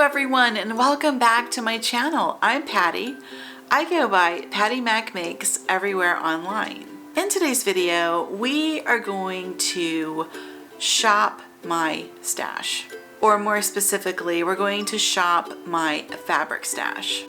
everyone, and welcome back to my channel. I'm Patty. I go by Pattymac Makes everywhere online. In today's video, we are going to shop my stash. Or more specifically, we're going to shop my fabric stash.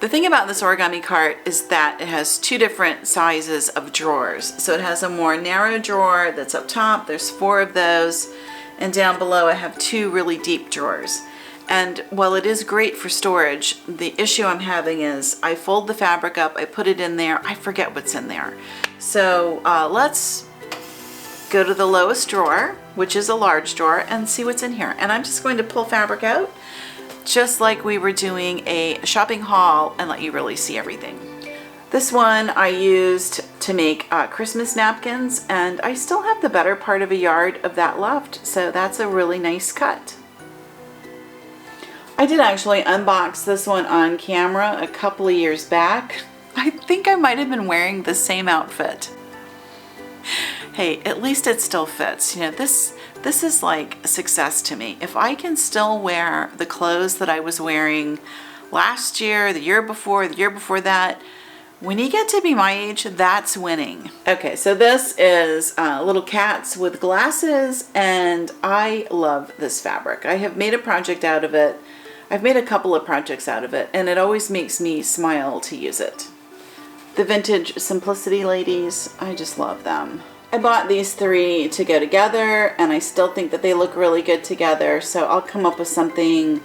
The thing about this origami cart is that it has two different sizes of drawers. So it has a more narrow drawer that's up top. There's 4 of those. And down below I have 2 really deep drawers. And while it is great for storage, the issue I'm having is I fold the fabric up, I put it in there, I forget what's in there. So let's go to the lowest drawer, which is a large drawer, and see what's in here. And I'm just going to pull fabric out, just like we were doing a shopping haul, and let you really see everything. This one I used to make Christmas napkins, and I still have the better part of a yard of that left, so that's a really nice cut. I did actually unbox this one on camera a couple of years back. I think I might have been wearing the same outfit. Hey, at least it still fits. You know, this is like a success to me. If I can still wear the clothes that I was wearing last year, the year before that, when you get to be my age, that's winning. Okay, so this is little cats with glasses, and I love this fabric. I have made a project out of it. I've made a couple of projects out of it, and it always makes me smile to use it. The vintage simplicity ladies, I just love them. I bought these 3 to go together, and I still think that they look really good together, so I'll come up with something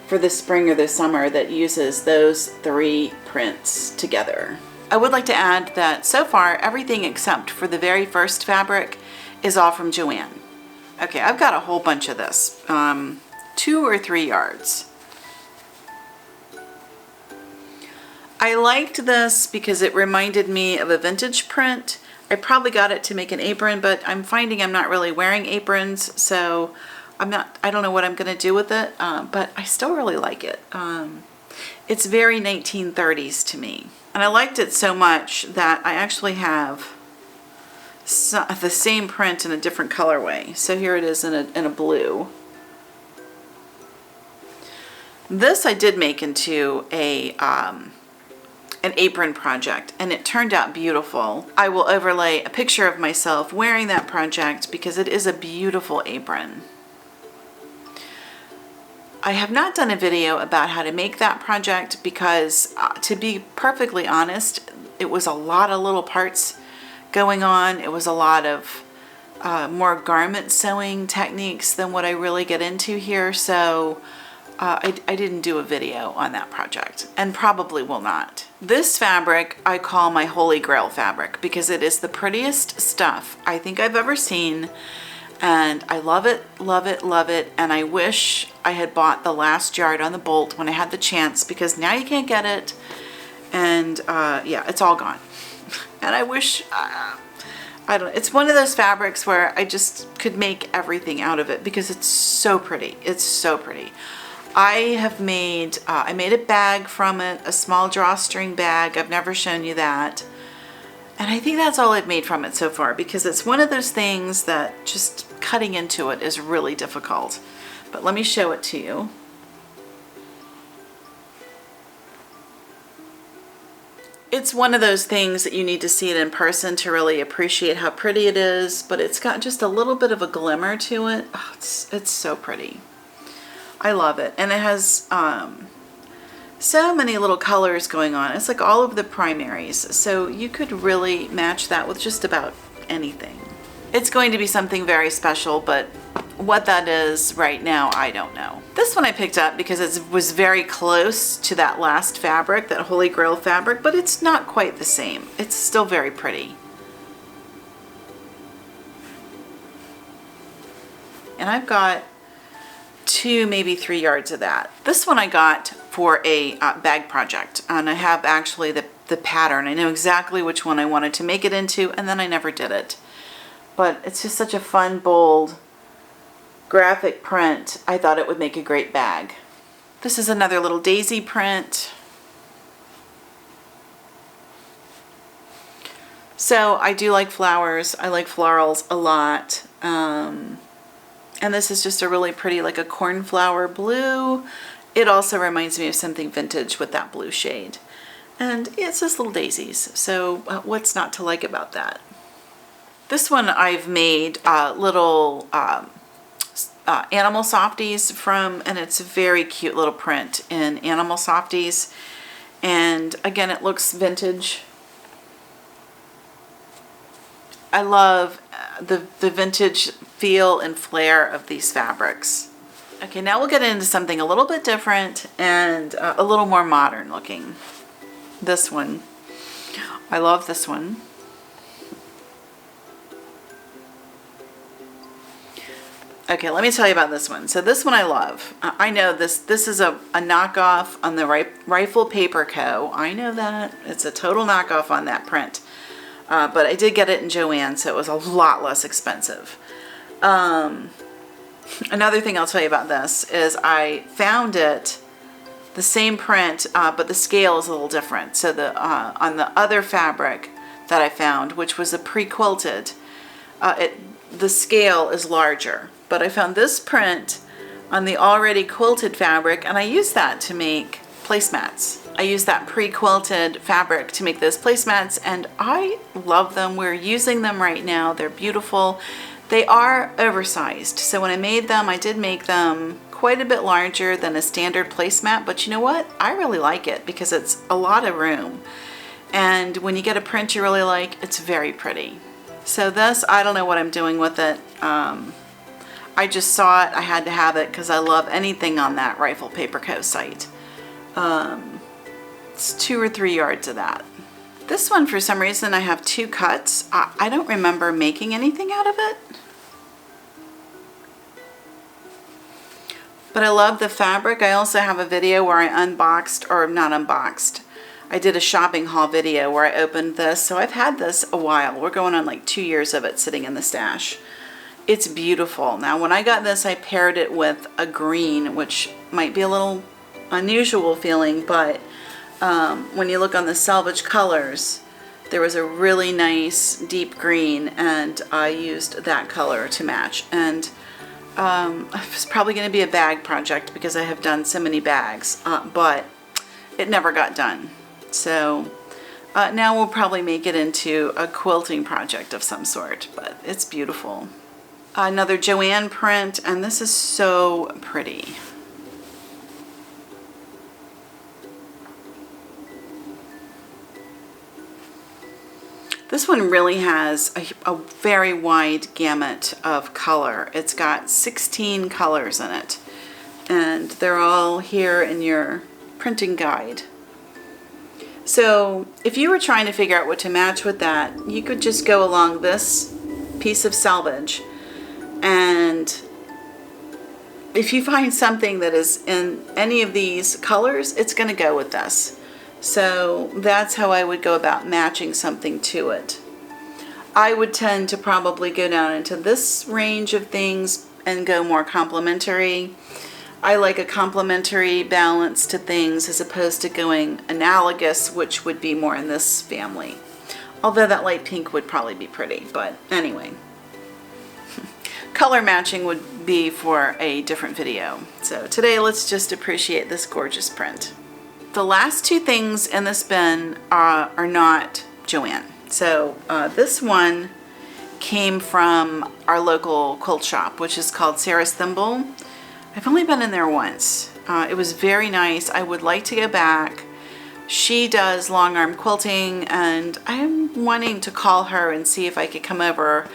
for the spring or the summer that uses those 3 prints together. I would like to add that so far everything except for the very first fabric is all from Joann. Okay, I've got a whole bunch of this, 2 or 3 yards. I liked this because it reminded me of a vintage print. I probably got it to make an apron, but I'm finding I'm not really wearing aprons, so I don't know what I'm going to do with it, but I still really like it. It's very 1930s to me. And I liked it so much that I actually have the same print in a different colorway. So here it is in a blue. This I did make into an apron project, and it turned out beautiful. I will overlay a picture of myself wearing that project because it is a beautiful apron. I have not done a video about how to make that project because, to be perfectly honest, it was a lot of little parts going on. It was a lot of more garment sewing techniques than what I really get into here, so I didn't do a video on that project, and probably will not. This fabric I call my Holy Grail fabric because it is the prettiest stuff I think I've ever seen. And I love it, love it, love it, and I wish I had bought the last yard on the bolt when I had the chance, because now you can't get it, and yeah, it's all gone. And I wish, I don't know, it's one of those fabrics where I just could make everything out of it because it's so pretty. It's so pretty. I made a bag from it, a small drawstring bag. I've never shown you that. And I think that's all I've made from it so far, because it's one of those things that just cutting into it is really difficult. But let me show it to you. It's one of those things that you need to see it in person to really appreciate how pretty it is, but it's got just a little bit of a glimmer to it. Oh, it's so pretty. I love it. And it has so many little colors going on. It's like all of the primaries, so you could really match that with just about anything. It's going to be something very special, but what that is right now, I don't know. This one I picked up because it was very close to that last fabric, that Holy Grail fabric, but it's not quite the same. It's still very pretty. And I've got 2, maybe 3 yards of that. This one I got for a bag project, and I have actually the pattern. I know exactly which one I wanted to make it into, and then I never did it. But it's just such a fun, bold, graphic print. I thought it would make a great bag. This is another little daisy print. So I do like flowers. I like florals a lot. And And this is just a really pretty, like a cornflower blue. It also reminds me of something vintage with that blue shade. And it's just little daisies, so what's not to like about that? This one I've made little animal softies from, and it's a very cute little print in animal softies. And again, it looks vintage. I love the vintage feel and flair of these fabrics. Okay, now we'll get into something a little bit different and a little more modern looking. This one, I love this one. Okay, let me tell you about this one. So this one I love. I know this is a knockoff on the Rifle Paper Co. I know that. It's a total knockoff on that print. But I did get it in Joann, so it was a lot less expensive. Another thing I'll tell you about this is I found it, the same print, but the scale is a little different. So on the other fabric that I found, which was a pre-quilted, the scale is larger. But I found this print on the already quilted fabric, and I used that to make placemats. I used that pre-quilted fabric to make those placemats, and I love them. We're using them right now. They're beautiful. They are oversized. So when I made them, I did make them quite a bit larger than a standard placemat, but you know what? I really like it because it's a lot of room. And when you get a print you really like, it's very pretty. So this, I don't know what I'm doing with it. I just saw it. I had to have it because I love anything on that Rifle Paper Co. site. It's 2 or 3 yards of that. This one, for some reason, I have 2 cuts. I don't remember making anything out of it. But I love the fabric. I also have a video where I unboxed, or not unboxed, I did a shopping haul video where I opened this. So I've had this a while. We're going on like 2 years of it sitting in the stash. It's beautiful. Now when I got this, I paired it with a green, which might be a little unusual feeling, but when you look on the salvage colors, there was a really nice deep green, and I used that color to match. And it's probably going to be a bag project because I have done so many bags, but it never got done. So now we'll probably make it into a quilting project of some sort, but it's beautiful. Another Joann print, and this is so pretty. This one really has a very wide gamut of color. It's got 16 colors in it, and they're all here in your printing guide. So if you were trying to figure out what to match with that, you could just go along this piece of salvage, and if you find something that is in any of these colors, it's going to go with this. So that's how I would go about matching something to it. I would tend to probably go down into this range of things and go more complementary. I like a complementary balance to things as opposed to going analogous, which would be more in this family. Although that light pink would probably be pretty, but anyway. Color matching would be for a different video. So today let's just appreciate this gorgeous print. The last 2 things in this bin are not Joann. So this one came from our local quilt shop, which is called Sarah's Thimble. I've only been in there once. It was very nice. I would like to go back. She does long arm quilting, and I'm wanting to call her and see if I could come over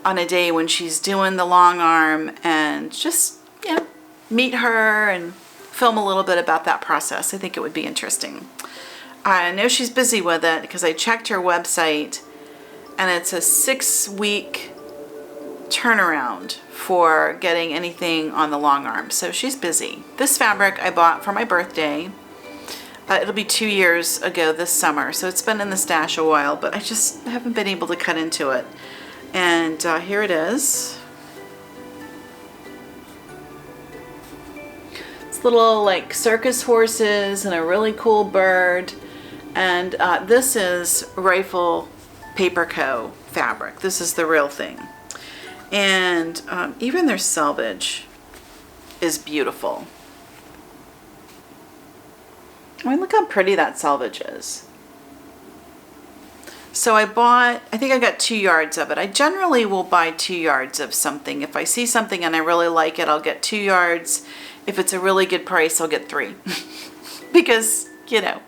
on a day when she's doing the long arm and just, you know, meet her and film a little bit about that process. I think it would be interesting. I know she's busy with it because I checked her website, and it's a 6-week turnaround for getting anything on the long arm. So she's busy. This fabric I bought for my birthday. It'll be 2 years ago this summer, so it's been in the stash a while, but I just haven't been able to cut into it. And here it is. It's little like circus horses and a really cool bird. And this is Rifle Paper Co. fabric. This is the real thing. And even their selvage is beautiful. I mean, look how pretty that selvage is. So I think I got 2 yards of it. I generally will buy 2 yards of something. If I see something and I really like it, I'll get 2 yards. If it's a really good price, I'll get 3. Because, you know,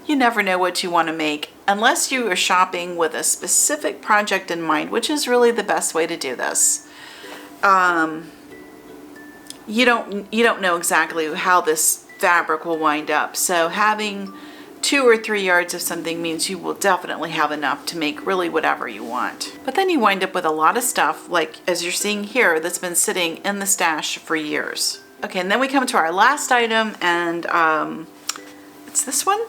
you never know what you want to make unless you are shopping with a specific project in mind, which is really the best way to do this. You don't know exactly how this fabric will wind up. So having 2 or 3 yards of something means you will definitely have enough to make really whatever you want. But then you wind up with a lot of stuff, like as you're seeing here, that's been sitting in the stash for years. Okay, and then we come to our last item, and it's this one.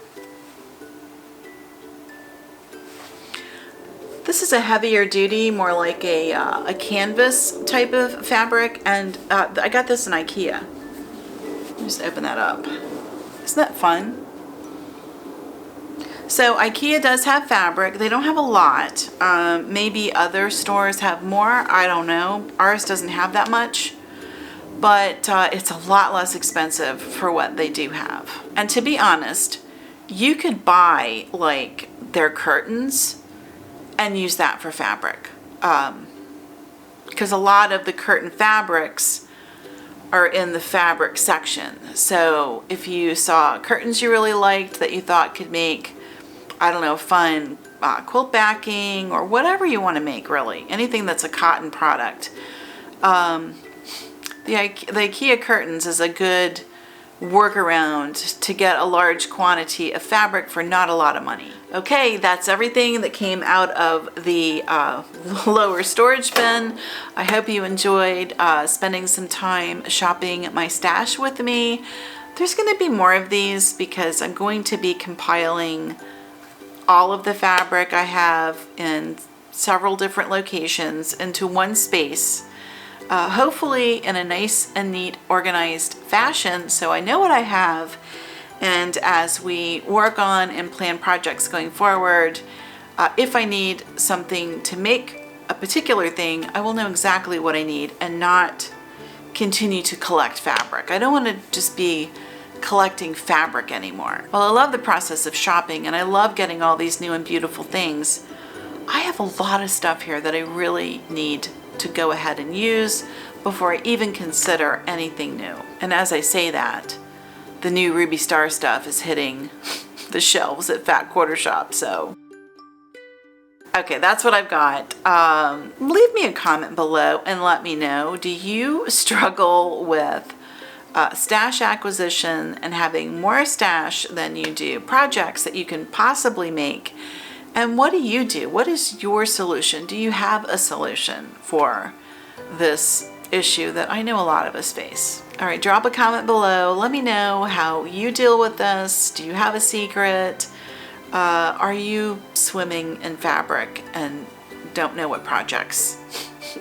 This is a heavier duty, more like a canvas type of fabric, and I got this in Ikea. Just open that up. Isn't that fun? So Ikea does have fabric. They don't have a lot. Maybe other stores have more. I don't know. Ours doesn't have that much, but it's a lot less expensive for what they do have. And to be honest, you could buy like their curtains and use that for fabric. Because a lot of the curtain fabrics are in the fabric section. So if you saw curtains you really liked that you thought could make, I don't know, fun quilt backing or whatever you want to make, really. Anything that's a cotton product. The IKEA curtains is a good workaround to get a large quantity of fabric for not a lot of money. Okay, that's everything that came out of the lower storage bin. I hope you enjoyed spending some time shopping my stash with me. There's going to be more of these because I'm going to be compiling all of the fabric I have in several different locations into one space. Hopefully in a nice and neat organized fashion so I know what I have, and as we work on and plan projects going forward, if I need something to make a particular thing, I will know exactly what I need and not continue to collect fabric. I don't want to just be collecting fabric anymore. While I love the process of shopping and I love getting all these new and beautiful things, I have a lot of stuff here that I really need to go ahead and use before I even consider anything new. And as I say that, the new Ruby Star stuff is hitting the shelves at Fat Quarter Shop, so. Okay, that's what I've got. Leave me a comment below and let me know, do you struggle with stash acquisition and having more stash than you do projects that you can possibly make? And what do you do? What is your solution? Do you have a solution for this issue that I know a lot of us face? All right, drop a comment below. Let me know how you deal with this. Do you have a secret? Are you swimming in fabric and don't know what projects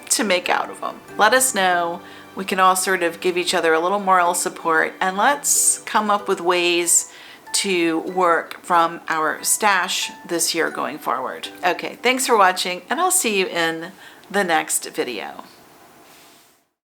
to make out of them? Let us know. We can all sort of give each other a little moral support, and let's come up with ways to work from our stash this year going forward. Okay, thanks for watching, and I'll see you in the next video.